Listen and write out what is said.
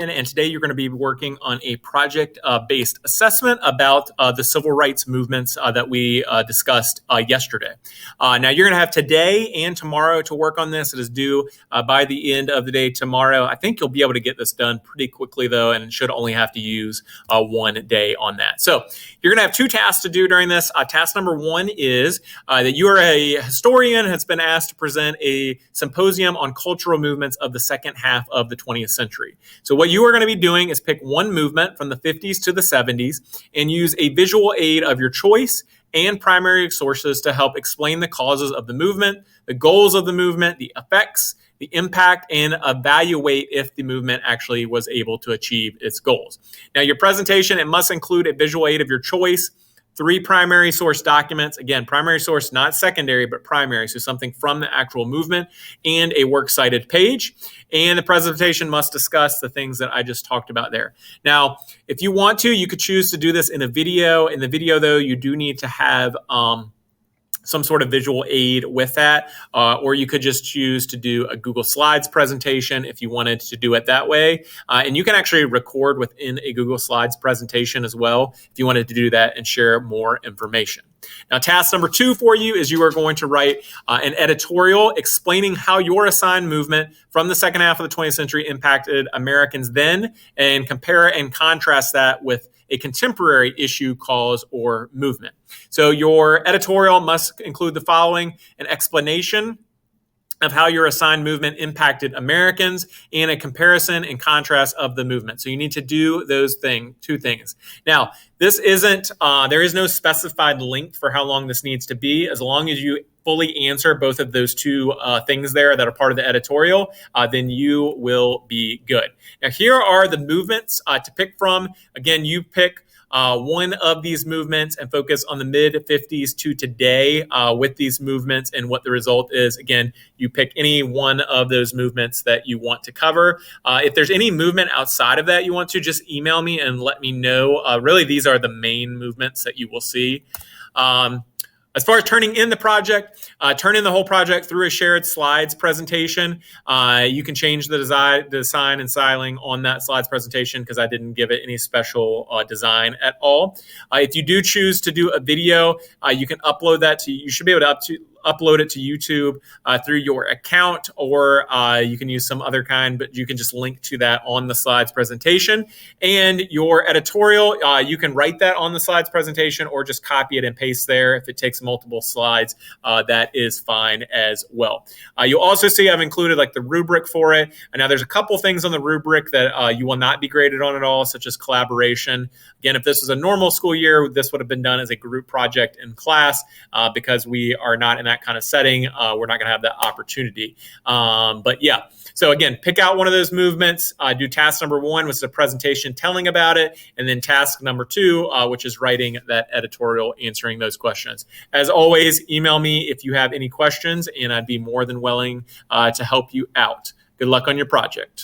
And today you're going to be working on a project-based assessment about the civil rights movements that we discussed yesterday. Now you're going to have today and tomorrow to work on this. It is due by the end of the day tomorrow. I think you'll be able to get this done pretty quickly though, and should only have to use 1 day on that. So you're going to have 2 tasks to do during this. Task number 1 is that you are a historian and has been asked to present a symposium on cultural movements of the second half of the 20th century. So what you are going to be doing is pick one movement from the 50s to the 70s and use a visual aid of your choice and primary sources to help explain the causes of the movement, the goals of the movement, the effects, the impact, and evaluate if the movement actually was able to achieve its goals. Now, your presentation, it must include a visual aid of your choice, 3 primary source documents. Again, primary source, not secondary, but primary. So something from the actual movement, and a works cited page. And the presentation must discuss the things that I just talked about there. Now, if you want to, you could choose to do this in a video. In the video, though, you do need to have some sort of visual aid with that, or you could just choose to do a Google Slides presentation if you wanted to do it that way. And you can actually record within a Google Slides presentation as well if you wanted to do that and share more information. Now, task number 2 for you is you are going to write an editorial explaining how your assigned movement from the second half of the 20th century impacted Americans then, and compare and contrast that with a contemporary issue, cause, or movement. So your editorial must include the following: an explanation of how your assigned movement impacted Americans, and a comparison and contrast of the movement. So you need to do those 2 things. Now, this isn't, there is no specified length for how long this needs to be. As long as you fully answer both of those 2 things there that are part of the editorial, then you will be good. Now, here are the movements to pick from. Again, you pick one of these movements and focus on the mid-50s to today with these movements and what the result is. Again, you pick any one of those movements that you want to cover. If there's any movement outside of that you want to, just email me and let me know. Really, these are the main movements that you will see. As far as turning in the project, turn in the whole project through a shared slides presentation. You can change the design and styling on that slides presentation because I didn't give it any special design at all. If you do choose to do a video, you can upload that to, you should be able to upload it to YouTube through your account, or you can use some other kind, but you can just link to that on the slides presentation. And your editorial, you can write that on the slides presentation or just copy it and paste there. If it takes multiple slides, that is fine as well. You'll also see I've included like the rubric for it. And now there's a couple things on the rubric that you will not be graded on at all, such as collaboration. Again, if this was a normal school year, this would have been done as a group project in class. Because we are not in that kind of setting, we're not going to have that opportunity. But yeah, so again, pick out one of those movements, do task number 1, which is a presentation telling about it, and then task number 2, which is writing that editorial answering those questions. As always, email me if you have any questions, and I'd be more than willing to help you out. Good luck on your project.